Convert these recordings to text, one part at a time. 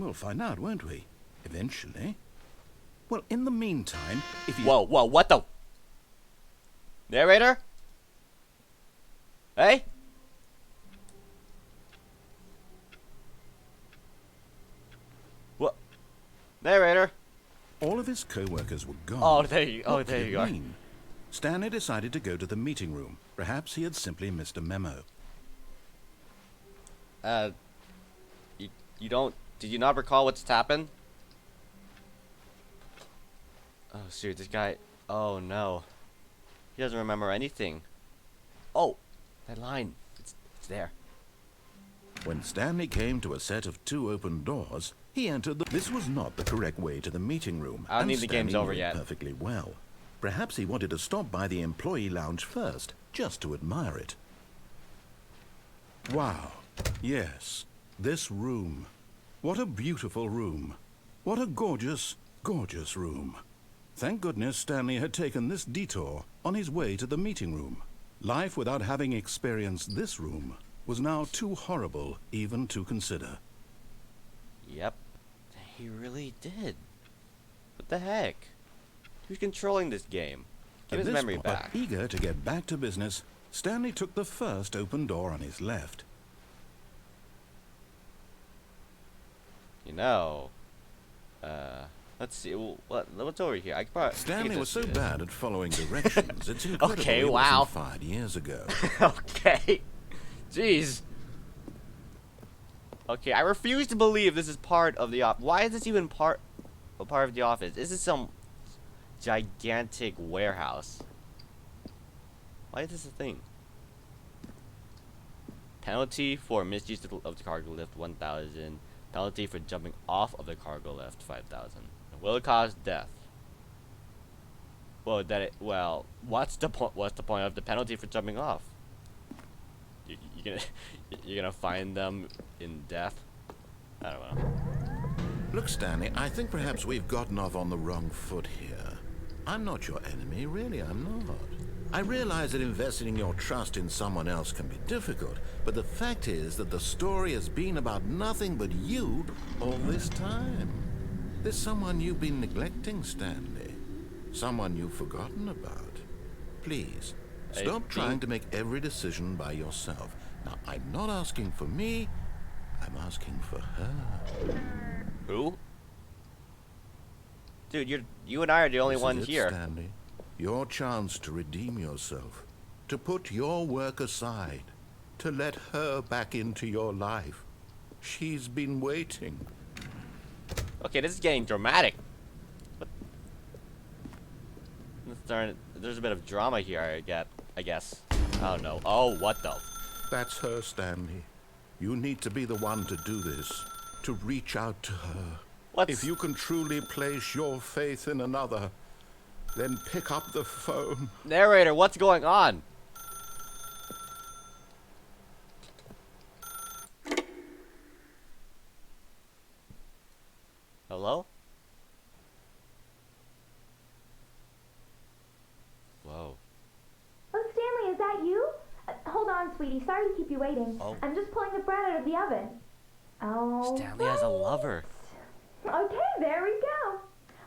We'll find out, won't we? Eventually. Well, in the meantime, if you... Whoa, what the... Narrator? Hey? What? Narrator? All of his co-workers were gone. Oh, there you What there could you it are. mean? Stanley decided to go to the meeting room. Perhaps he had simply missed a memo. You don't... Did you not recall what's happened? Oh, shoot, this guy... Oh, no. He doesn't remember anything. Oh, that line. It's there. When Stanley came to a set of 2 open doors, he entered the... This was not the correct way to the meeting room. I don't and think the game's Stanley over knew it yet. perfectly well. Perhaps he wanted to stop by the employee lounge first, just to admire it. Wow. Yes. This room. What a beautiful room. What a gorgeous, gorgeous room. Thank goodness Stanley had taken this detour on his way to the meeting room. Life without having experienced this room was now too horrible even to consider. Yep. He really did. What the heck? Who's controlling this game? Give his memory back. Eager to get back to business, Stanley took the first open door on his left. You know, let's see. What's over here? I could probably... Stanley was so bad at following directions, it's incredible Okay, he wow. wasn't fired years ago. Okay. Jeez. Okay, I refuse to believe this is part of the office. Why is this even part of the office? This is some gigantic warehouse. Why is this a thing? Penalty for misuse of the cargo lift, 1,000. Penalty for jumping off of the cargo lift, 5,000. Will it cause death? Well, what's the point? What's the point of the penalty for jumping off? You're gonna find them in death? I don't know. Look, Stanley, I think perhaps we've gotten off on the wrong foot here. I'm not your enemy, really, I'm not. I realize that investing your trust in someone else can be difficult, but the fact is that the story has been about nothing but you all this time. There's someone you've been neglecting, Stanley. Someone you've forgotten about. Please, stop trying to make every decision by yourself. Now, I'm not asking for me, I'm asking for her. Who? Dude, you and I are the only ones here. Stanley. Your chance to redeem yourself, to put your work aside, to let her back into your life. She's been waiting. Okay, this is getting dramatic. What? There's a bit of drama here, I guess. I don't know. Oh, what the? That's her, Stanley. You need to be the one to do this, to reach out to her. If you can truly place your faith in another, then pick up the phone. Narrator, what's going on? Hello? Whoa. Oh, Stanley, is that you? Hold on, sweetie. Sorry to keep you waiting. Oh. I'm just pulling the bread out of the oven. Oh. Stanley has a lover. Okay, there we go.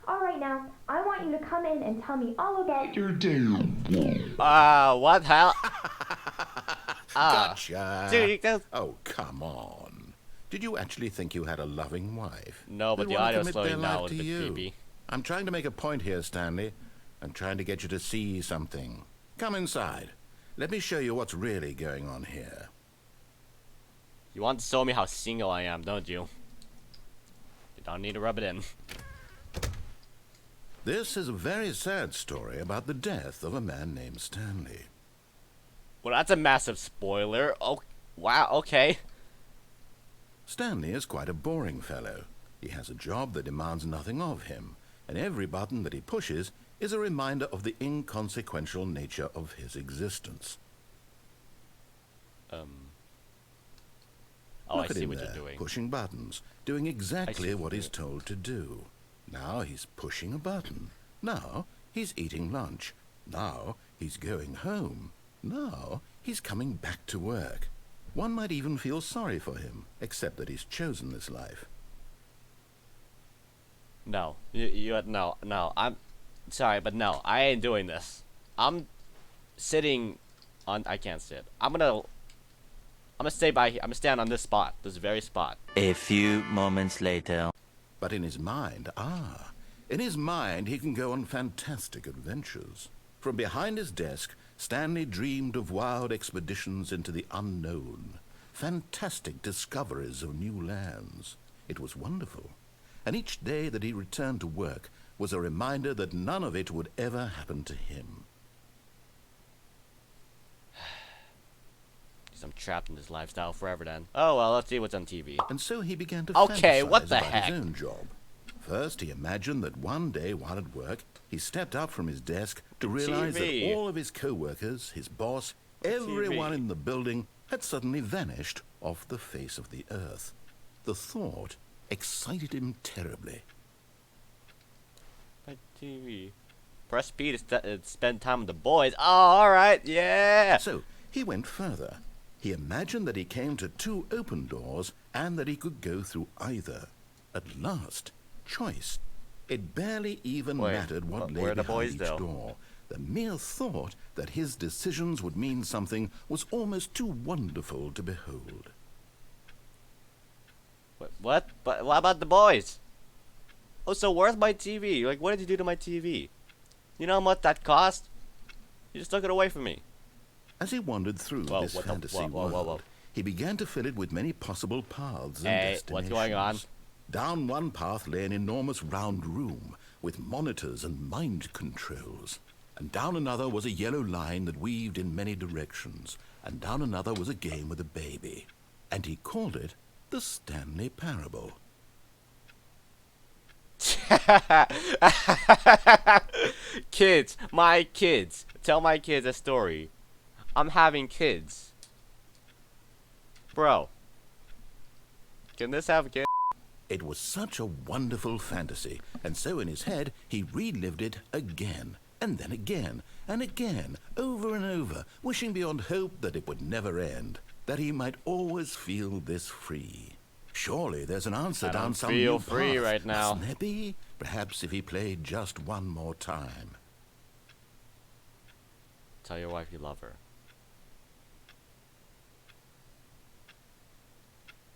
All right, now, I want you to come in and tell me all about your day. What the hell? Gotcha. Dude, oh, come on. Did you actually think you had a loving wife? No, but They'd the want to audio's commit slowing their down life with to the you. creepy. I'm trying to make a point here, Stanley. I'm trying to get you to see something. Come inside. Let me show you what's really going on here. You want to show me how single I am, don't you? You don't need to rub it in. This is a very sad story about the death of a man named Stanley. Well, that's a massive spoiler. Oh, wow, okay. Stanley is quite a boring fellow. He has a job that demands nothing of him, and every button that he pushes is a reminder of the inconsequential nature of his existence. Oh, Look I see at him what there, you're doing. pushing buttons, doing exactly what he's told to do. Now he's pushing a button. Now he's eating lunch. Now he's going home. Now he's coming back to work. One might even feel sorry for him, except that he's chosen this life. No. No. I'm sorry, but no. I ain't doing this. I'm sitting on. I can't sit. I'm gonna stay by here. I'm gonna stand on this spot. This very spot. A few moments later. But in his mind, in his mind he can go on fantastic adventures. From behind his desk, Stanley dreamed of wild expeditions into the unknown, fantastic discoveries of new lands. It was wonderful, and each day that he returned to work was a reminder that none of it would ever happen to him. I'm trapped in this lifestyle forever then. Oh well, let's see what's on TV. And so he began to Okay, fantasize what the about heck? his own job. First, he imagined that one day while at work, he stepped up from his desk to realize TV. that all of his co-workers, his boss, everyone TV. in the building had suddenly vanished off the face of the earth. The thought excited him terribly. My TV. Press P to spend time with the boys. Oh, alright, yeah! So he went further. He imagined that he came to two open doors and that he could go through either. At last, choice. It barely even Wait, mattered what lay where the behind boys each though? door. The mere thought that his decisions would mean something was almost too wonderful to behold. What? But what about the boys? Oh, so where's my TV? Like, what did you do to my TV? You know how much that cost? You just took it away from me. As he wandered through Whoa, this what the- fantasy whoa, whoa, whoa. world, he began to fill it with many possible paths and Hey, destinations. what's going on? Down one path lay an enormous round room with monitors and mind controls. And down another was a yellow line that weaved in many directions. And down another was a game with a baby. And he called it the Stanley Parable. Kids, my kids. Tell my kids a story. I'm having kids. Bro. Can this have kids? It was such a wonderful fantasy, and so in his head he relived it again, and then again, and again, over and over, wishing beyond hope that it would never end, that he might always feel this free. Surely there's an answer I down don't some feel new free path. right now. Mustn't there be? Perhaps if he played just one more time. Tell your wife you love her.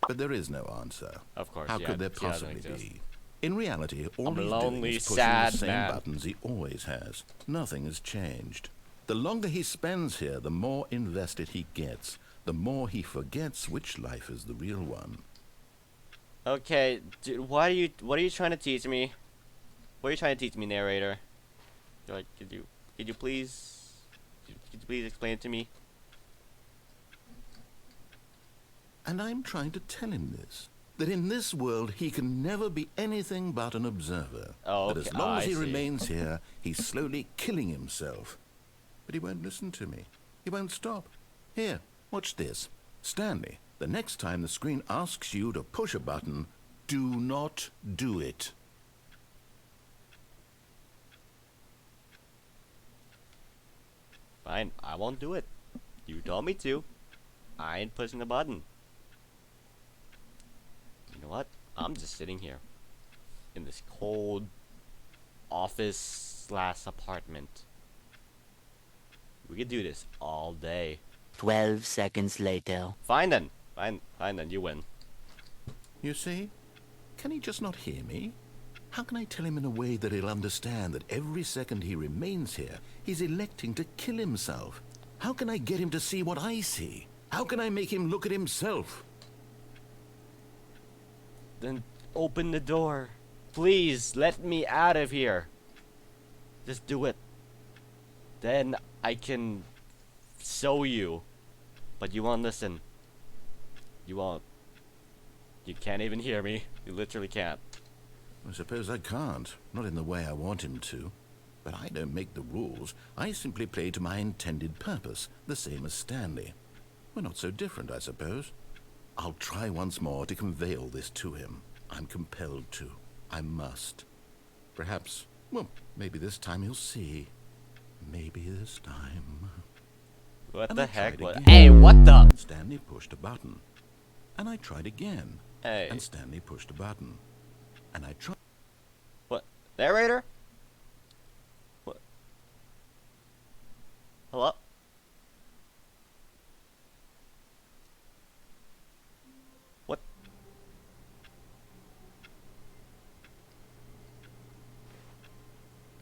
But there is no answer. Of course, How yeah, could there she doesn't possibly exist. be? In reality, all I'm he's lonely, doing is pushing sad the same man. buttons he always has. Nothing has changed. The longer he spends here, the more invested he gets. The more he forgets which life is the real one. Okay, dude, what are you trying to teach me? What are you trying to teach me, narrator? You're like, could you please explain it to me? And I'm trying to tell him this. That in this world he can never be anything but an observer. Oh, That as okay. long I as he see. remains here, he's slowly killing himself. But he won't listen to me. He won't stop. Here, watch this. Stanley, the next time the screen asks you to push a button, do not do it. Fine, I won't do it. You told me to. I ain't pushing the button. You know what? I'm just sitting here in this cold office/apartment. We could do this all day. 12 seconds later. Fine then. Fine then. You win. You see? Can he just not hear me? How can I tell him in a way that he'll understand that every second he remains here, he's electing to kill himself? How can I get him to see what I see? How can I make him look at himself? Then open the door. Please let me out of here. Just do it. Then I can show you. But you won't listen. You won't. You can't even hear me. You literally can't. I suppose I can't. Not in the way I want him to. But I don't make the rules. I simply play to my intended purpose, the same as Stanley. We're not so different, I suppose. I'll try once more to convey all this to him. I'm compelled to. I must. Perhaps, well, maybe this time he'll see. Maybe this time. What And the I heck? tried What? again. Hey, what the? Stanley pushed a button. And I tried again. Hey. And Stanley pushed a button. And I tried. Narrator? What? Hello? What?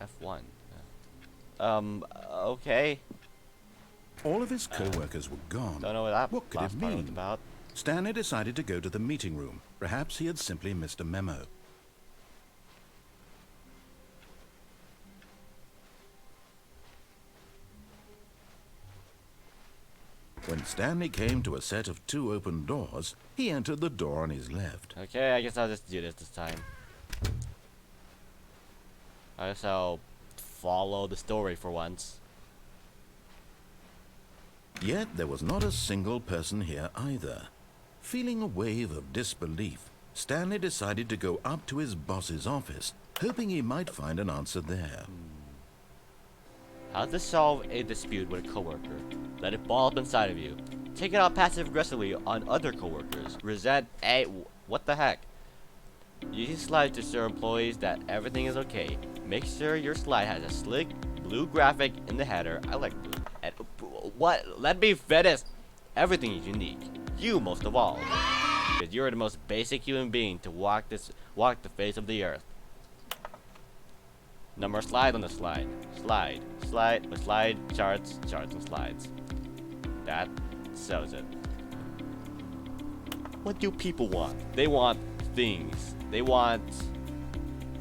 F1. Okay. All of his co-workers were gone. Don't know what that What could last it part was mean? about. Stanley decided to go to the meeting room. Perhaps he had simply missed a memo. When Stanley came to a set of 2 open doors, he entered the door on his left. Okay, I guess I'll just do this time. I guess I'll follow the story for once. Yet there was not a single person here either. Feeling a wave of disbelief, Stanley decided to go up to his boss's office, hoping he might find an answer there. How to solve a dispute with a coworker. Let it ball up inside of you. Take it out passive-aggressively on other coworkers. Resent a... What the heck? Use your slide to assure employees that everything is okay. Make sure your slide has a slick blue graphic in the header. I like blue. And what? Let me finish. Everything is unique. You most of all. Because you're the most basic human being to walk the face of the earth. Number slide on the slide. Slide. Charts, and slides. That settles it. What do people want? They want things. They want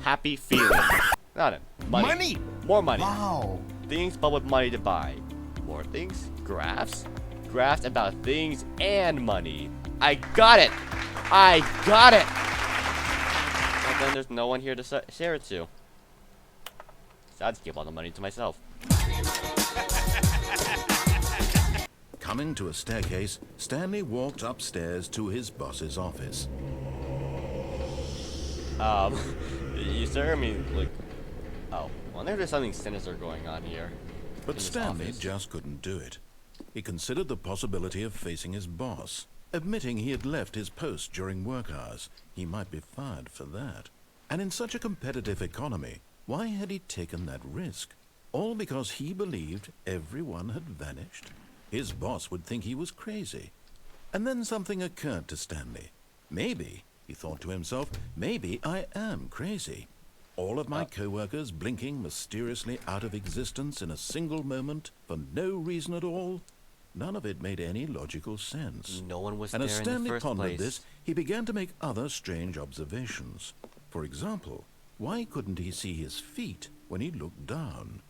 happy feelings. Not it. Money. More money. Wow. Things but with money to buy. More things. Graphs. Graphs about things and money. I got it. And then there's no one here to share it to. So I'll just give all the money to myself. Coming to a staircase, Stanley walked upstairs to his boss's office. You sir, I mean, like, oh, wonder there's something sinister going on here. But Stanley just couldn't do it. He considered the possibility of facing his boss, admitting he had left his post during work hours. He might be fired for that. And in such a competitive economy, why had he taken that risk? All because he believed everyone had vanished? His boss would think he was crazy. And then something occurred to Stanley. Maybe, he thought to himself, maybe I am crazy. All of my co-workers blinking mysteriously out of existence in a single moment for no reason at all? None of it made any logical sense. No one was And there as in the Stanley first pondered place. this, he began to make other strange observations. For example, why couldn't he see his feet when he looked down?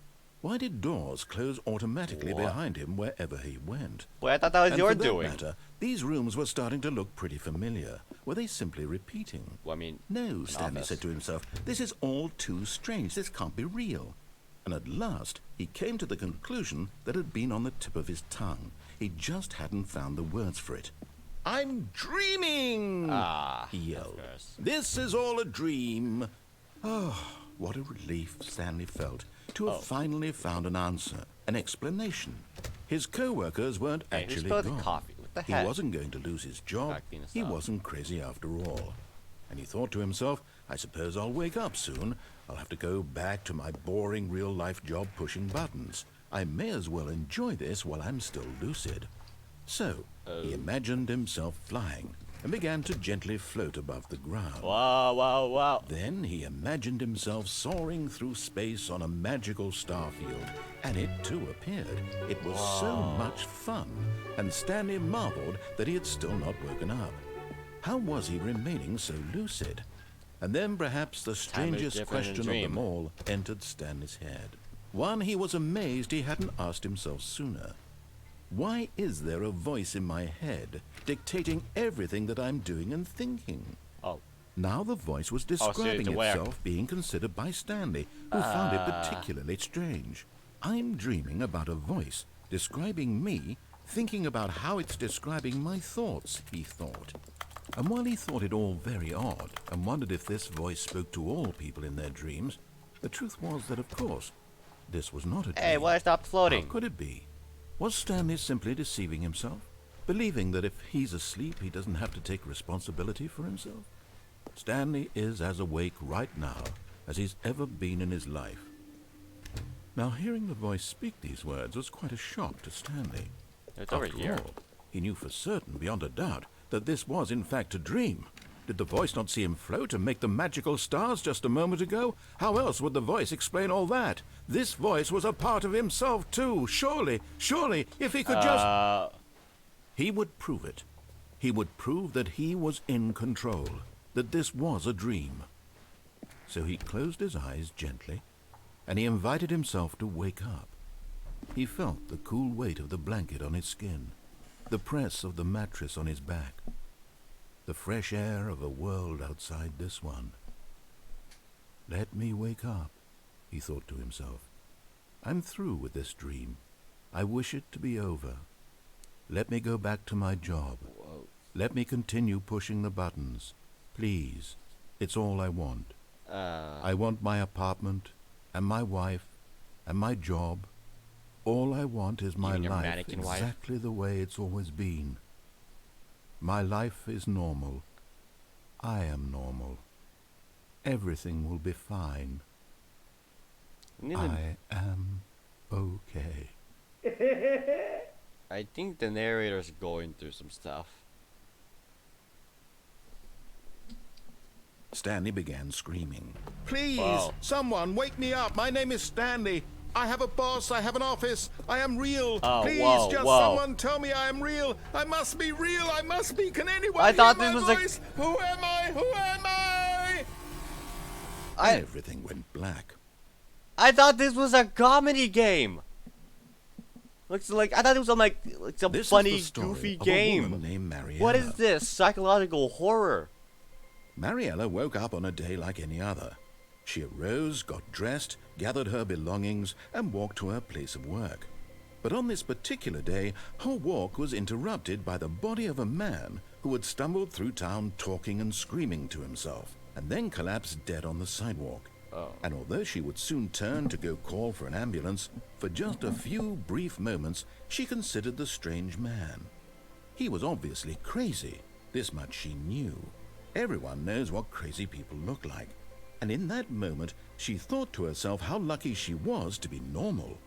Why did doors close automatically What? behind him wherever he went? Boy, I thought that was And your for that doing. matter, these rooms were starting to look pretty familiar. Were they simply repeating? Well, I mean, No, Stanley office. said to himself, this is all too strange. This can't be real. And at last, he came to the conclusion that had been on the tip of his tongue. He just hadn't found the words for it. I'm dreaming! He yelled. course. This is all a dream. Oh, what a relief Stanley felt to have finally found an answer, an explanation. His co-workers weren't Hey, who actually spilled the gone. coffee? What the He heck? wasn't going to lose his job. Back being a He snob. wasn't crazy after all. And he thought to himself, I suppose I'll wake up soon. I'll have to go back to my boring real-life job pushing buttons. I may as well enjoy this while I'm still lucid. So, he imagined himself flying and began to gently float above the ground. Wow. Then he imagined himself soaring through space on a magical star field, and it too appeared. It was so much fun, and Stanley marveled that he had still not woken up. How was he remaining so lucid? And then perhaps the strangest different question of dream. them all entered Stanley's head. One he was amazed he hadn't asked himself sooner. Why is there a voice in my head dictating everything that I'm doing and thinking? Oh, Now the voice was so it's describing aware. itself being considered by Stanley, who found it particularly strange. I'm dreaming about a voice describing me, thinking about how it's describing my thoughts, he thought. And while he thought it all very odd, and wondered if this voice spoke to all people in their dreams, the truth was that, of course, this was not a dream. hey, why stopped How floating? could it be? Was Stanley simply deceiving himself? Believing that if he's asleep, he doesn't have to take responsibility for himself? Stanley is as awake right now as he's ever been in his life. Now, hearing the voice speak these words was quite a shock to Stanley. It's over After here. all, he knew for certain, beyond a doubt, that this was in fact a dream. Did the voice not see him float and make the magical stars just a moment ago? How else would the voice explain all that? This voice was a part of himself too. Surely, if he could just... He would prove it. He would prove that he was in control, that this was a dream. So he closed his eyes gently, and he invited himself to wake up. He felt the cool weight of the blanket on his skin, the press of the mattress on his back, the fresh air of a world outside this one. Let me wake up, he thought to himself. I'm through with this dream. I wish it to be over. Let me go back to my job. Whoa. Let me continue pushing the buttons. Please, it's all I want. I want my apartment, and my wife, and my job. All I want is my life exactly the way it's always been. My life is normal. I am normal. Everything will be fine. I am okay. I think the narrator's going through some stuff. Stanley began screaming. Please, Wow. someone wake me up. My name is Stanley. I have a boss. I have an office. I am real. Oh, Please, whoa, just whoa. someone tell me I am real. I must be real. I must be. Can anyone I hear thought my this was voice? Who am I? Who am I? Everything went black. I thought this was a comedy game. Looks like I thought it was some some This funny, is the story goofy of a game. woman named Mariella. What is this? Psychological horror. Mariella woke up on a day like any other. She arose, got dressed, gathered her belongings, and walked to her place of work. But on this particular day, her walk was interrupted by the body of a man who had stumbled through town talking and screaming to himself, and then collapsed dead on the sidewalk. And although she would soon turn to go call for an ambulance, for just a few brief moments she considered the strange man. He was obviously crazy. This much she knew. Everyone knows what crazy people look like. And in that moment, she thought to herself how lucky she was to be normal.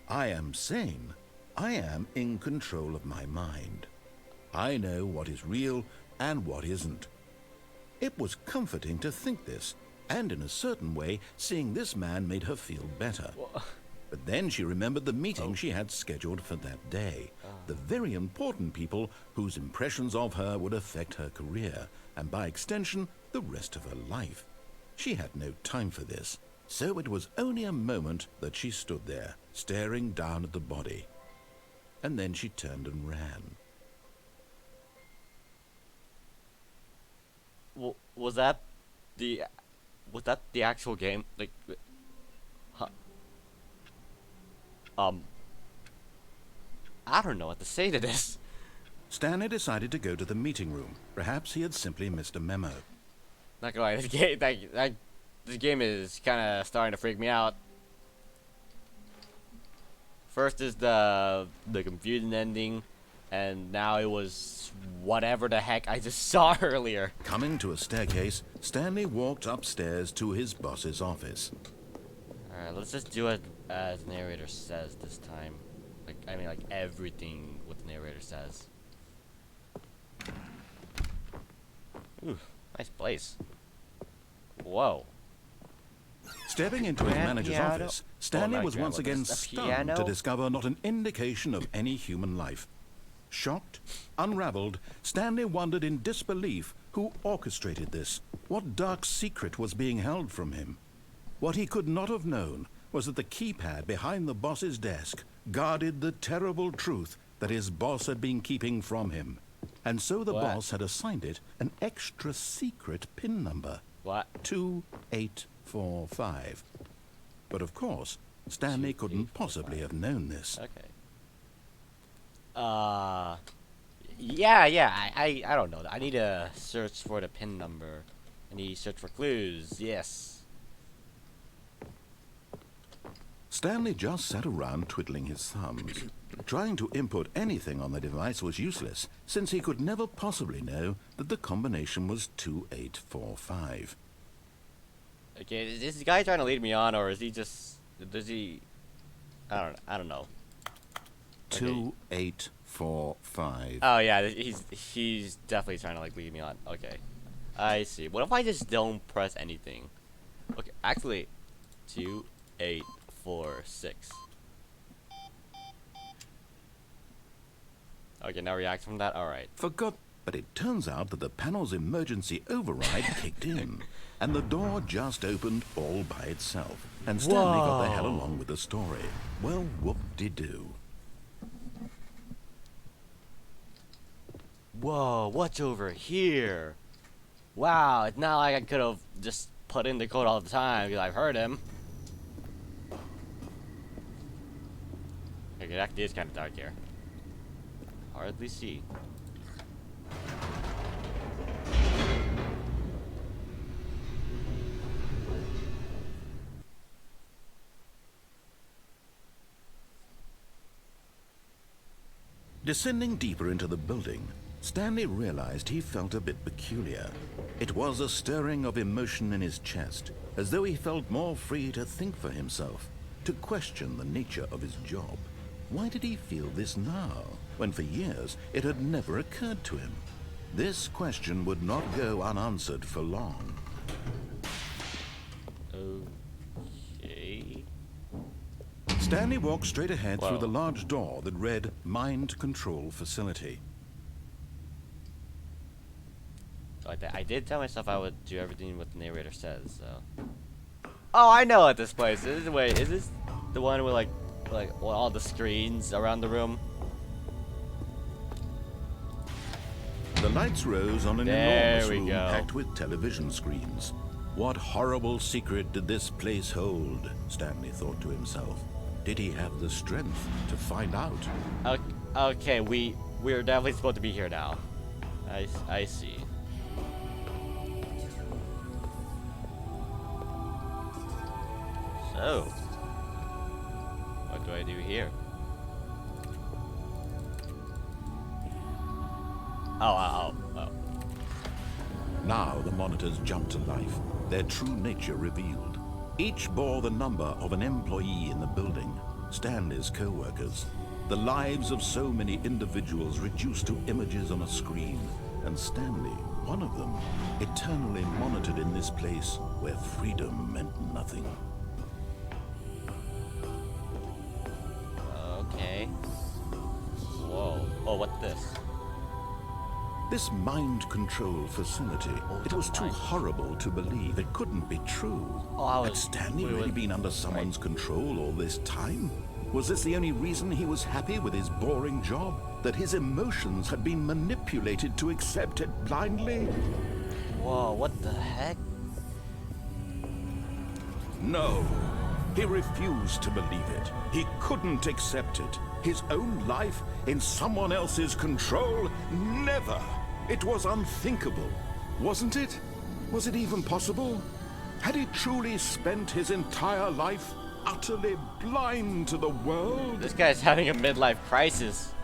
I am sane. I am in control of my mind. I know what is real and what isn't. It was comforting to think this, and in a certain way, seeing this man made her feel better. But then she remembered the meeting she had scheduled for that day. The very important people whose impressions of her would affect her career, and by extension, the rest of her life. She had no time for this, so it was only a moment that she stood there, staring down at the body. And then she turned and ran. Was that the actual game? Like, huh? I don't know what to say to this. Stanley decided to go to the meeting room. Perhaps he had simply missed a memo. Not gonna lie, this game is kind of starting to freak me out. First is the confusing ending, and now it was whatever the heck I just saw earlier. Coming to a staircase, Stanley walked upstairs to his boss's office. Alright, let's just do it as the narrator says this time. Like everything what the narrator says. Ooh, nice place. Whoa. Stepping into his manager's piano. office, Stanley Oh my was God, once what again is this, a stunned piano? to discover not an indication of any human life. Shocked, unraveled, Stanley wondered in disbelief who orchestrated this, what dark secret was being held from him. What he could not have known was that the keypad behind the boss's desk guarded the terrible truth that his boss had been keeping from him. And so the boss had assigned it an extra secret PIN number. What? 2845. But of course, Stanley couldn't possibly have known this. Okay. Yeah, I don't know. I need to search for the PIN number. I need to search for clues. Yes. Stanley just sat around twiddling his thumbs. Trying to input anything on the device was useless, since he could never possibly know that the combination was 2845. Okay, is this guy trying to lead me on, or is he just... Does he... I don't know. Okay. 2845. Oh yeah, he's definitely trying to like lead me on. Okay, I see. What if I just don't press anything? Okay, actually, 2846. Okay, now react from that. All right. Forgot, but it turns out that the panel's emergency override kicked in, and the door just opened all by itself. And Stanley got the hell Whoa. along with the story. Well, whoop-de-doo. Whoa, what's over here? Wow, it's not like I could have just put in the code all the time because I've heard him. Okay, it actually is kind of dark here. Hardly see. Descending deeper into the building, Stanley realized he felt a bit peculiar. It was a stirring of emotion in his chest, as though he felt more free to think for himself, to question the nature of his job. Why did he feel this now, when for years it had never occurred to him? This question would not go unanswered for long. Okay. Stanley walked straight ahead Whoa. through the large door that read Mind Control Facility. I did tell myself I would do everything what the narrator says, so. Oh, I know what this place is. Wait, is this the one with like all the screens around the room? The lights rose on an There enormous we room go. packed with television screens. What horrible secret did this place hold? Stanley thought to himself. Did he have the strength to find out? Okay, we're definitely supposed to be here now. I see. So, what do I do here? Oh. Now the monitors jumped to life, their true nature revealed. Each bore the number of an employee in the building, Stanley's co-workers. The lives of so many individuals reduced to images on a screen, and Stanley, one of them, eternally monitored in this place where freedom meant nothing. Okay. Whoa. Oh, what's this? This mind control facility, it was too horrible to believe. It couldn't be true. Oh, Had Stanley really been under someone's control all this time? Was this the only reason he was happy with his boring job? That his emotions had been manipulated to accept it blindly? Whoa, what the heck? No. He refused to believe it. He couldn't accept it. His own life in someone else's control? Never. It was unthinkable. Wasn't it? Was it even possible? Had he truly spent his entire life utterly blind to the world? This guy's having a midlife crisis.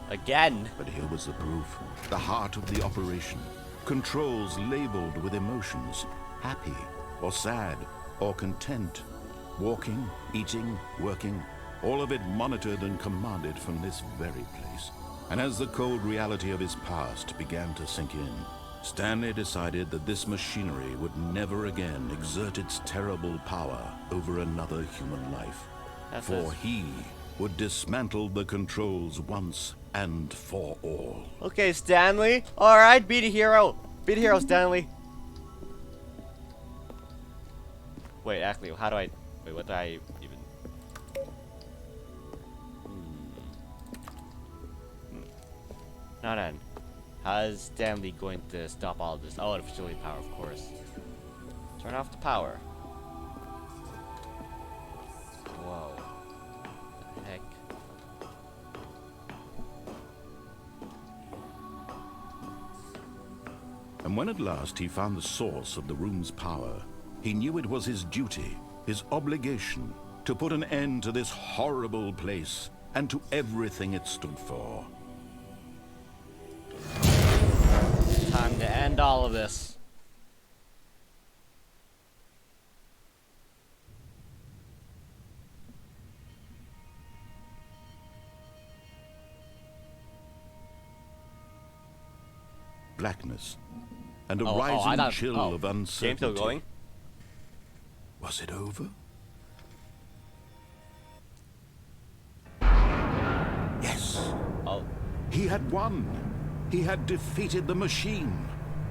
Again. But here was the proof. The heart of the operation. Controls labeled with emotions. Happy, or sad, or content. Walking, eating, working. All of it monitored and commanded from this very place. And as the cold reality of his past began to sink in, Stanley decided that this machinery would never again exert its terrible power over another human life. For he would dismantle the controls once and for all. Okay, Stanley. Alright, be the hero. Be the hero, Stanley. Wait, actually, how do I... Wait, what do I even... Now then, how is Stanley going to stop all this? Oh, the facility power, of course. Turn off the power. Whoa. What the heck? And when at last he found the source of the room's power, he knew it was his duty, his obligation, to put an end to this horrible place and to everything it stood for. Time to end all of this. blackness and a I rising thought- chill oh, of Game uncertainty. still going? Was it over? Yes. Oh, He had won. He had defeated the machine,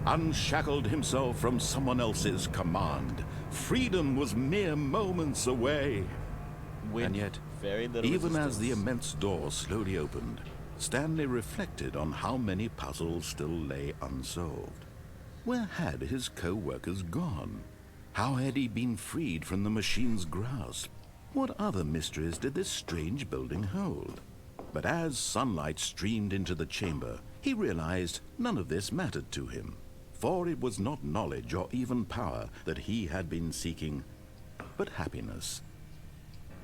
unshackled himself from someone else's command. Freedom was mere moments away. with And yet, very little even as the resistance. immense door slowly opened, Stanley reflected on how many puzzles still lay unsolved. Where had his co-workers gone? How had he been freed from the machine's grasp? What other mysteries did this strange building hold? But as sunlight streamed into the chamber, he realized none of this mattered to him, for it was not knowledge or even power that he had been seeking, but happiness.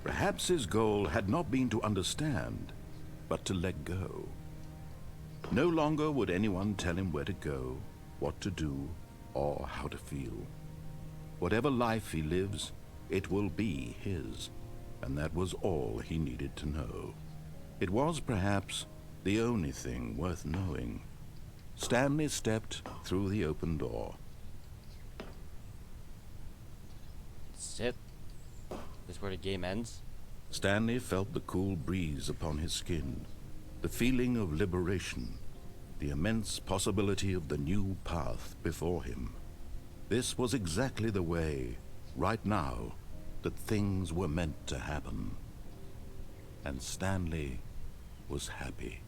Perhaps his goal had not been to understand, but to let go. No longer would anyone tell him where to go, what to do, or how to feel. Whatever life he lives, it will be his, and that was all he needed to know. It was perhaps the only thing worth knowing. Stanley stepped through the open door. That's it. This is where the game ends. Stanley felt the cool breeze upon his skin, the feeling of liberation, the immense possibility of the new path before him. This was exactly the way, right now, that things were meant to happen. And Stanley was happy.